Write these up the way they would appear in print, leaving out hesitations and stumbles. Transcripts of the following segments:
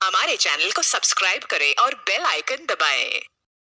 हमारे चैनल को सब्सक्राइब करें और बेल आइकन दबाएं।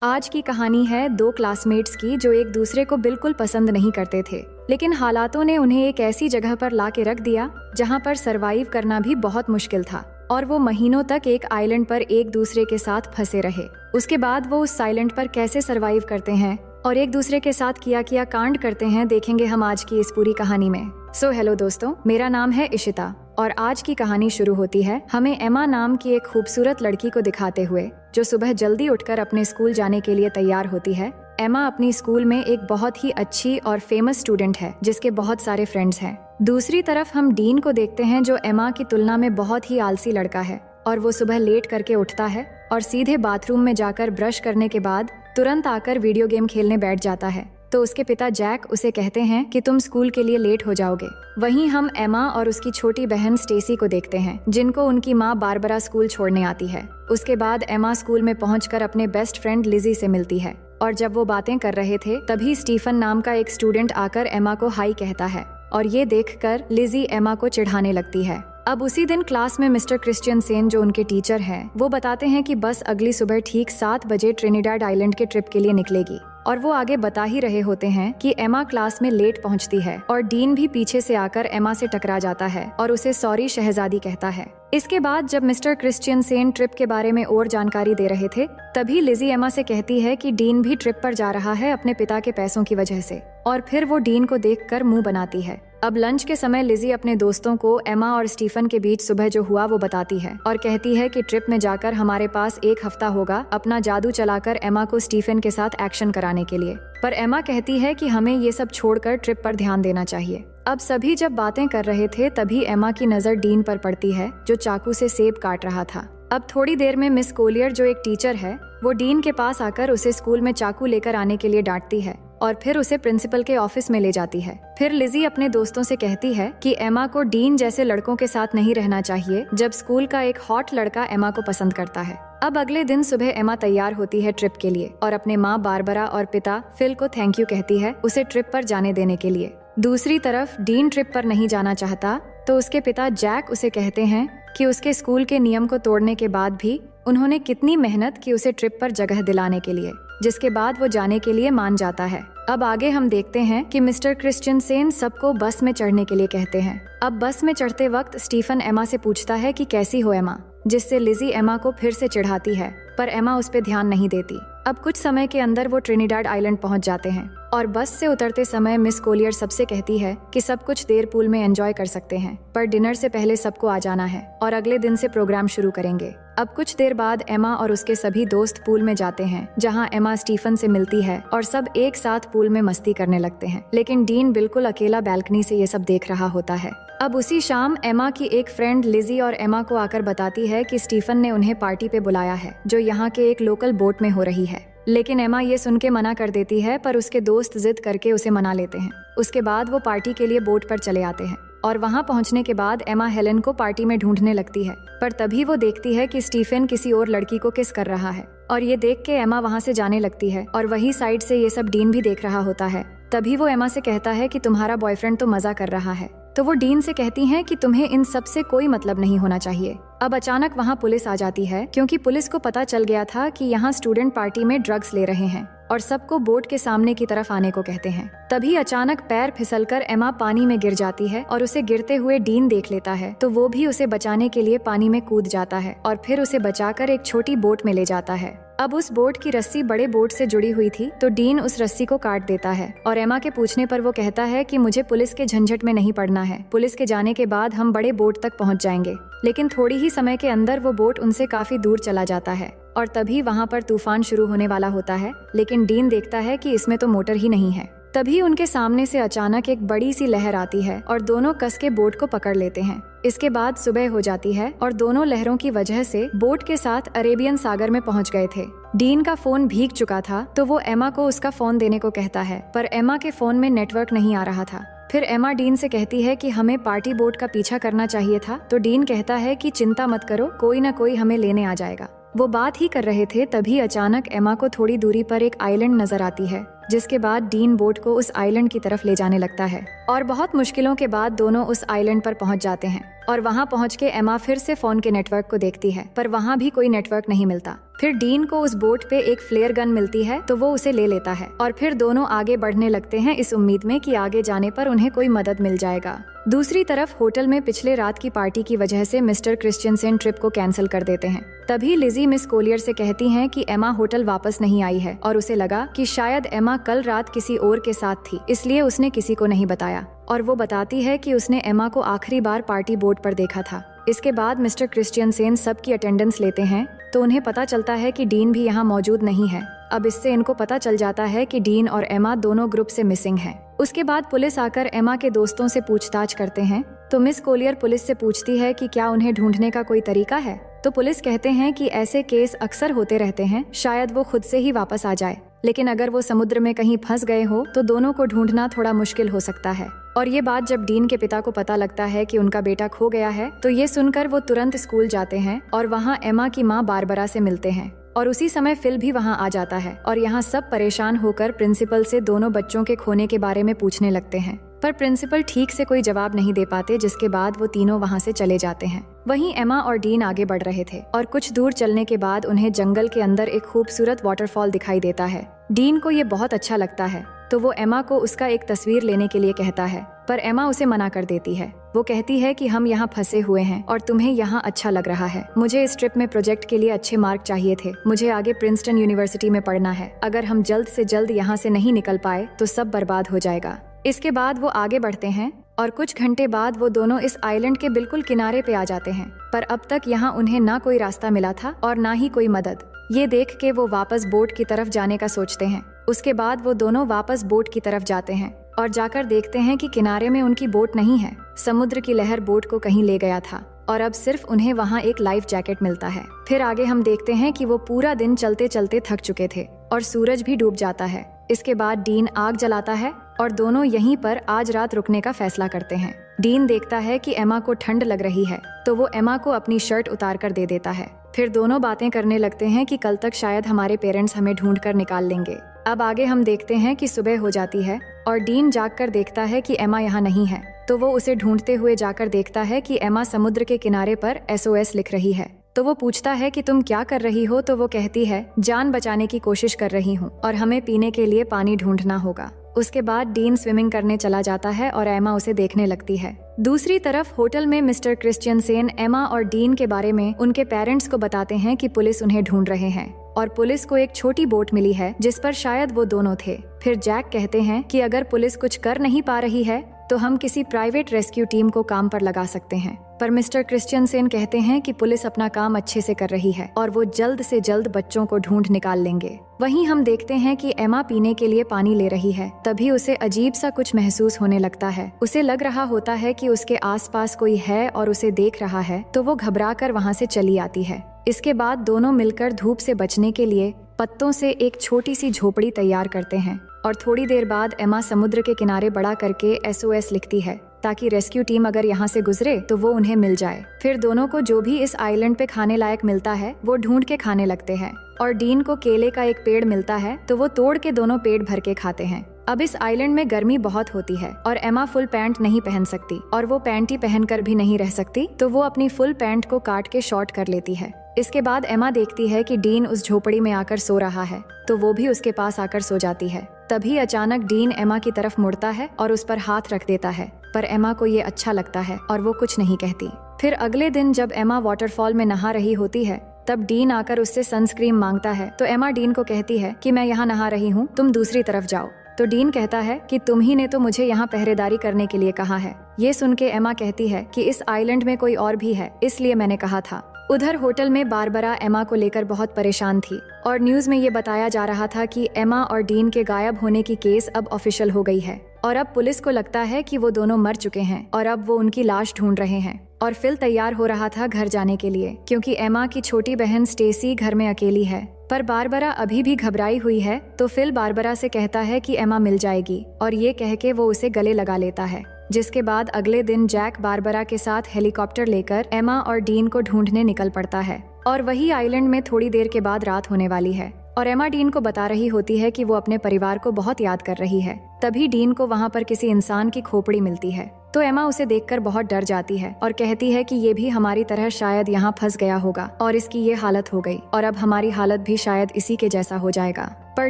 आज की कहानी है दो क्लासमेट्स की जो एक दूसरे को बिल्कुल पसंद नहीं करते थे, लेकिन हालातों ने उन्हें एक ऐसी जगह पर ला के रख दिया जहां पर सरवाइव करना भी बहुत मुश्किल था और वो महीनों तक एक आइलैंड पर एक दूसरे के साथ फंसे रहे। उसके बाद वो उस आइलैंड पर कैसे सरवाइव करते हैं और एक दूसरे के साथ किया कांड करते हैं, देखेंगे हम आज की इस पूरी कहानी में। हेलो दोस्तों, मेरा नाम है इशिता और आज की कहानी शुरू होती है हमें एमा नाम की एक खूबसूरत लड़की को दिखाते हुए जो सुबह जल्दी उठकर अपने स्कूल जाने के लिए तैयार होती है। एमा अपनी स्कूल में एक बहुत ही अच्छी और फेमस स्टूडेंट है जिसके बहुत सारे फ्रेंड्स हैं। दूसरी तरफ हम डीन को देखते हैं जो एमा की तुलना में बहुत ही आलसी लड़का है और वो सुबह लेट करके उठता है और सीधे बाथरूम में जाकर ब्रश करने के बाद तुरंत आकर वीडियो गेम खेलने बैठ जाता है। तो उसके पिता जैक उसे कहते हैं कि तुम स्कूल के लिए लेट हो जाओगे। वहीं हम एमा और उसकी छोटी बहन स्टेसी को देखते हैं जिनको उनकी माँ बारबरा स्कूल छोड़ने आती है। उसके बाद एमा स्कूल में पहुंचकर अपने बेस्ट फ्रेंड लिजी से मिलती है और जब वो बातें कर रहे थे तभी स्टीफन नाम का एक स्टूडेंट आकर एमा को हाई कहता है और ये देखकर लिजी एमा को चिढ़ाने लगती है। अब उसी दिन क्लास में मिस्टर क्रिश्चियनसेन जो उनके टीचर हैं वो बताते हैं कि बस अगली सुबह ठीक 7 बजे ट्रिनिडाड आइलैंड के ट्रिप के लिए निकलेगी और वो आगे बता ही रहे होते हैं कि एमा क्लास में लेट पहुंचती है और डीन भी पीछे से आकर एमा से टकरा जाता है और उसे सॉरी शहजादी कहता है। इसके बाद जब मिस्टर क्रिश्चियनसेन ट्रिप के बारे में और जानकारी दे रहे थे तभी लिजी एमा से कहती है कि डीन भी ट्रिप पर जा रहा है अपने पिता के पैसों की वजह से और फिर वो डीन को देखकर मुंह बनाती है। अब लंच के समय लिजी अपने दोस्तों को एमा और स्टीफन के बीच सुबह जो हुआ वो बताती है और कहती है कि ट्रिप में जाकर हमारे पास 1 हफ्ता होगा अपना जादू चलाकर एमा को स्टीफन के साथ एक्शन कराने के लिए। पर एमा कहती है कि हमें ये सब छोड़कर ट्रिप पर ध्यान देना चाहिए। अब सभी जब बातें कर रहे थे तभी एमा की नजर डीन पर पड़ती है जो चाकू से सेब काट रहा था। अब थोड़ी देर में मिस कोलियर जो एक टीचर है वो डीन के पास आकर उसे स्कूल में चाकू लेकर आने के लिए डांटती है और फिर उसे प्रिंसिपल के ऑफिस में ले जाती है। फिर लिजी अपने दोस्तों से कहती है कि एमा को डीन जैसे लड़कों के साथ नहीं रहना चाहिए जब स्कूल का एक हॉट लड़का एमा को पसंद करता है। अब अगले दिन सुबह एमा तैयार होती है ट्रिप के लिए और अपने माँ बारबरा और पिता फिल को थैंक यू कहती है उसे ट्रिप पर जाने देने के लिए। दूसरी तरफ डीन ट्रिप पर नहीं जाना चाहता तो उसके पिता जैक उसे कहते हैं कि उसके स्कूल के नियम को तोड़ने के बाद भी उन्होंने कितनी मेहनत की उसे ट्रिप पर जगह दिलाने के लिए, जिसके बाद वो जाने के लिए मान जाता है। अब आगे हम देखते हैं कि मिस्टर क्रिश्चियनसेन सबको बस में चढ़ने के लिए कहते हैं। अब बस में चढ़ते वक्त स्टीफन एमा से पूछता है कि कैसी हो एमा, जिससे लिजी एमा को फिर से चिढ़ाती है पर एमा उस पे ध्यान नहीं देती। अब कुछ समय के अंदर वो ट्रिनिडाड आइलैंड पहुंच जाते हैं और बस से उतरते समय मिस कोलियर सबसे कहती है कि सब कुछ देर पूल में एंजॉय कर सकते हैं पर डिनर से पहले सबको आ जाना है और अगले दिन से प्रोग्राम शुरू करेंगे। अब कुछ देर बाद एमा और उसके सभी दोस्त पूल में जाते हैं जहां एमा स्टीफन से मिलती है और सब एक साथ पूल में मस्ती करने लगते हैं, लेकिन डीन बिल्कुल अकेला बैल्कनी से ये सब देख रहा होता है। अब उसी शाम एमा की एक फ्रेंड लिजी और एमा को आकर बताती है कि स्टीफन ने उन्हें पार्टी पे बुलाया है जो यहाँ के एक लोकल बोट में हो रही है, लेकिन एमा ये सुन के मना कर देती है पर उसके दोस्त जिद करके उसे मना लेते हैं। उसके बाद वो पार्टी के लिए बोट पर चले आते हैं और वहाँ पहुँचने के बाद एमा हेलेन को पार्टी में ढूंढने लगती है पर तभी वो देखती है कि स्टीफन किसी और लड़की को किस कर रहा है और ये देख के एमा वहाँ से जाने लगती है और वही साइड से ये सब डीन भी देख रहा होता है। तभी वो एमा से कहता है कि तुम्हारा बॉयफ्रेंड तो मजा कर रहा है, तो वो डीन से कहती हैं कि तुम्हें इन सब से कोई मतलब नहीं होना चाहिए। अब अचानक वहाँ पुलिस आ जाती है क्योंकि पुलिस को पता चल गया था कि यहाँ स्टूडेंट पार्टी में ड्रग्स ले रहे हैं और सबको बोट के सामने की तरफ आने को कहते हैं। तभी अचानक पैर फिसलकर एमा पानी में गिर जाती है और उसे गिरते हुए डीन देख लेता है तो वो भी उसे बचाने के लिए पानी में कूद जाता है और फिर उसे बचाकर एक छोटी बोट में ले जाता है। अब उस बोट की रस्सी बड़े बोट से जुड़ी हुई थी तो डीन उस रस्सी को काट देता है और एमा के पूछने पर वो कहता है कि मुझे पुलिस के झंझट में नहीं पड़ना है, पुलिस के जाने के बाद हम बड़े बोट तक पहुंच जाएंगे। लेकिन थोड़ी ही समय के अंदर वो बोट उनसे काफी दूर चला जाता है और तभी वहाँ पर तूफान शुरू होने वाला होता है, लेकिन डीन देखता है कि इसमें तो मोटर ही नहीं है। तभी उनके सामने से अचानक एक बड़ी सी लहर आती है और दोनों कस के बोट को पकड़ लेते हैं। इसके बाद सुबह हो जाती है और दोनों लहरों की वजह से बोट के साथ अरेबियन सागर में पहुंच गए थे। डीन का फोन भीग चुका था तो वो एमा को उसका फोन देने को कहता है पर एमा के फोन में नेटवर्क नहीं आ रहा था। फिर एमा डीन से कहती है कि हमें पार्टी बोट का पीछा करना चाहिए था तो डीन कहता है कि चिंता मत करो, कोई ना कोई हमें लेने आ जाएगा। वो बात ही कर रहे थे तभी अचानक एमा को थोड़ी दूरी पर एक आइलैंड नजर आती है जिसके बाद डीन बोट को उस आइलैंड की तरफ ले जाने लगता है और बहुत मुश्किलों के बाद दोनों उस आइलैंड पर पहुंच जाते हैं। और वहां पहुंच के एमा फिर से फोन के नेटवर्क को देखती है, पर वहां भी कोई नेटवर्क नहीं मिलता। फिर डीन को उस बोट पे एक फ्लेयर गन मिलती है, तो वो उसे ले लेता है और फिर दोनों आगे बढ़ने लगते हैं इस उम्मीद में कि आगे जाने पर उन्हें कोई मदद मिल जाएगा। दूसरी तरफ होटल में पिछले रात की पार्टी की वजह से मिस्टर क्रिश्चियनसेन ट्रिप को कैंसिल कर देते हैं। तभी लिजी मिस कोलियर से कहती हैं कि एमा होटल वापस नहीं आई है और उसे लगा कि शायद एमा कल रात किसी और के साथ थी, इसलिए उसने किसी को नहीं बताया। और वो बताती है कि उसने एमा को आखिरी बार पार्टी बोट पर देखा था। इसके बाद मिस्टर क्रिश्चियनसेन सबकी अटेंडेंस लेते हैं, तो उन्हें पता चलता है कि डीन भी यहाँ मौजूद नहीं है। अब इससे इनको पता चल जाता है कि डीन और एमा दोनों ग्रुप से मिसिंग हैं। उसके बाद पुलिस आकर एमा के दोस्तों से पूछताछ करते हैं, तो मिस कोलियर पुलिस से पूछती है कि क्या उन्हें ढूंढने का कोई तरीका है। तो पुलिस कहते हैं कि ऐसे केस अक्सर होते रहते हैं, शायद वो खुद से ही वापस आ जाए, लेकिन अगर वो समुद्र में कहीं फंस गए हो तो दोनों को ढूंढना थोड़ा मुश्किल हो सकता है। और ये बात जब डीन के पिता को पता लगता है कि उनका बेटा खो गया है, तो ये सुनकर वो तुरंत स्कूल जाते हैं और वहाँ एमा की माँ बारबरा से मिलते हैं। और उसी समय फिल भी वहाँ आ जाता है और यहाँ सब परेशान होकर प्रिंसिपल से दोनों बच्चों के खोने के बारे में पूछने लगते हैं, पर प्रिंसिपल ठीक से कोई जवाब नहीं दे पाते, जिसके बाद वो तीनों वहाँ से चले जाते हैं। वहीं एमा और डीन आगे बढ़ रहे थे और कुछ दूर चलने के बाद उन्हें जंगल के अंदर एक खूबसूरत वाटरफॉल दिखाई देता है। डीन को ये बहुत अच्छा लगता है, तो वो एमा को उसका एक तस्वीर लेने के लिए कहता है, पर एमा उसे मना कर देती है। वो कहती है कि हम यहाँ फंसे हुए हैं और तुम्हें यहाँ अच्छा लग रहा है। मुझे इस ट्रिप में प्रोजेक्ट के लिए अच्छे मार्क चाहिए थे। मुझे आगे प्रिंसटन यूनिवर्सिटी में पढ़ना है। अगर हम जल्द से जल्द यहाँ से नहीं निकल पाए तो सब बर्बाद हो जाएगा। इसके बाद वो आगे बढ़ते हैं और कुछ घंटे बाद वो दोनों इस आइलैंड के बिल्कुल किनारे पे आ जाते हैं, पर अब तक यहाँ उन्हें ना कोई रास्ता मिला था और ना ही कोई मदद। ये देख के वो वापस बोट की तरफ जाने का सोचते हैं। उसके बाद वो दोनों वापस बोट की तरफ जाते हैं और जाकर देखते हैं कि किनारे में उनकी बोट नहीं है। समुद्र की लहर बोट को कहीं ले गया था और अब सिर्फ उन्हें वहाँ एक लाइफ जैकेट मिलता है। फिर आगे हम देखते हैं कि वो पूरा दिन चलते चलते थक चुके थे और सूरज भी डूब जाता है। इसके बाद डीन आग जलाता है और दोनों यहीं पर आज रात रुकने का फैसला करते हैं। डीन देखता है कि एमा को ठंड लग रही है, तो वो एमा को अपनी शर्ट उतार कर दे देता है। फिर दोनों बातें करने लगते हैं कि कल तक शायद हमारे पेरेंट्स हमें ढूंढ कर निकाल लेंगे। अब आगे हम देखते हैं कि सुबह हो जाती है और डीन जागकर देखता है कि एमा यहाँ नहीं है, तो वो उसे ढूंढते हुए जाकर देखता है कि एमा समुद्र के किनारे पर SOS लिख रही है। तो वो पूछता है कि तुम क्या कर रही हो, तो वो कहती है जान बचाने की कोशिश कर रही हूँ और हमें पीने के लिए पानी ढूंढना होगा। उसके बाद डीन स्विमिंग करने चला जाता है और एमा उसे देखने लगती है। दूसरी तरफ होटल में मिस्टर क्रिश्चियनसेन एमा और डीन के बारे में उनके पेरेंट्स को बताते हैं कि पुलिस उन्हें ढूंढ रहे हैं और पुलिस को एक छोटी बोट मिली है जिस पर शायद वो दोनों थे। फिर जैक कहते हैं कि अगर पुलिस कुछ कर नहीं पा रही है तो हम किसी प्राइवेट रेस्क्यू टीम को काम पर लगा सकते हैं, पर मिस्टर क्रिश्चियनसेन कहते हैं कि पुलिस अपना काम अच्छे से कर रही है और वो जल्द से जल्द बच्चों को ढूंढ निकाल लेंगे। वहीं हम देखते हैं कि एमा पीने के लिए पानी ले रही है, तभी उसे अजीब सा कुछ महसूस होने लगता है। उसे लग रहा होता है कि उसके आसपास कोई है और उसे देख रहा है, तो वो घबराकर वहाँ से चली आती है। इसके बाद दोनों मिलकर धूप से बचने के लिए पत्तों से एक छोटी सी झोपड़ी तैयार करते हैं और थोड़ी देर बाद एमा समुद्र के किनारे बड़ा करके SOS लिखती है ताकि रेस्क्यू टीम अगर यहाँ से गुजरे तो वो उन्हें मिल जाए। फिर दोनों को जो भी इस आइलैंड पे खाने लायक मिलता है वो ढूंढ के खाने लगते हैं और डीन को केले का एक पेड़ मिलता है, तो वो तोड़ के दोनों पेट भर के खाते हैं। अब इस आइलैंड में गर्मी बहुत होती है और एमा फुल पैंट नहीं पहन सकती और वो पैंटी पहनकर भी नहीं रह सकती, तो वो अपनी फुल पैंट को काट के शॉर्ट कर लेती है। इसके बाद एमा देखती है कि डीन उस झोपड़ी में आकर सो रहा है, तो वो भी उसके पास आकर सो जाती है। तभी अचानक डीन एमा की तरफ मुड़ता है और उस पर हाथ रख देता है, पर एमा को ये अच्छा लगता है और वो कुछ नहीं कहती। फिर अगले दिन जब एमा वाटरफॉल में नहा रही होती है, तब डीन आकर उससे सनस्क्रीन मांगता है, तो एमा डीन को कहती है कि मैं यहाँ नहा रही हूँ, तुम दूसरी तरफ जाओ। तो डीन कहता है कि तुम ही ने तो मुझे यहाँ पहरेदारी करने के लिए कहा है। ये सुन के एमा कहती है कि इस आइलैंड में कोई और भी है, इसलिए मैंने कहा था। उधर होटल में बारबरा एमा को लेकर बहुत परेशान थी और न्यूज में ये बताया जा रहा था कि एमा और डीन के गायब होने की केस अब ऑफिशियल हो गई है और अब पुलिस को लगता है कि वो दोनों मर चुके हैं और अब वो उनकी लाश ढूंढ रहे हैं। और फिल तैयार हो रहा था घर जाने के लिए, क्योंकि एमा की छोटी बहन स्टेसी घर में अकेली है। पर बारबरा अभी भी घबराई हुई है, तो फिल बारबरा से कहता है कि एमा मिल जाएगी और ये कह के वो उसे गले लगा लेता है। जिसके बाद अगले दिन जैक बारबरा के साथ हेलीकॉप्टर लेकर एमा और डीन को ढूंढने निकल पड़ता है और वही आइलैंड में थोड़ी देर के बाद रात होने वाली है और एमा डीन को बता रही होती है कि वो अपने परिवार को बहुत याद कर रही है। तभी डीन को वहाँ पर किसी इंसान की खोपड़ी मिलती है, तो एमा उसे देखकर बहुत डर जाती है और कहती है कि ये भी हमारी तरह शायद यहाँ फंस गया होगा और इसकी ये हालत हो गई और अब हमारी हालत भी शायद इसी के जैसा हो जाएगा। पर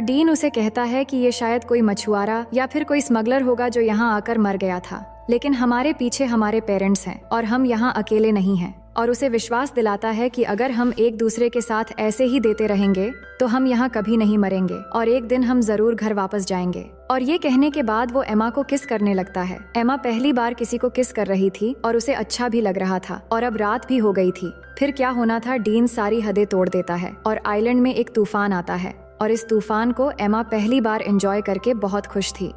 डीन उसे कहता है कि ये शायद कोई मछुआरा या फिर कोई स्मगलर होगा जो यहाँ आकर मर गया था, लेकिन हमारे पीछे हमारे पेरेंट्स हैं और हम यहाँ अकेले नहीं हैं। और उसे विश्वास दिलाता है कि अगर हम एक दूसरे के साथ ऐसे ही देते रहेंगे तो हम यहाँ कभी नहीं मरेंगे और एक दिन हम जरूर घर वापस जाएंगे। और ये कहने के बाद वो एमा को किस करने लगता है। एमा पहली बार किसी को किस कर रही थी और उसे अच्छा भी लग रहा था और अब रात भी हो गई थी। फिर क्या होना था, डीन सारी हदें तोड़ देता है और आइलैंड में एक तूफान आता है और इस तूफान को एमा पहली बार एंजॉय करके बहुत खुश थी।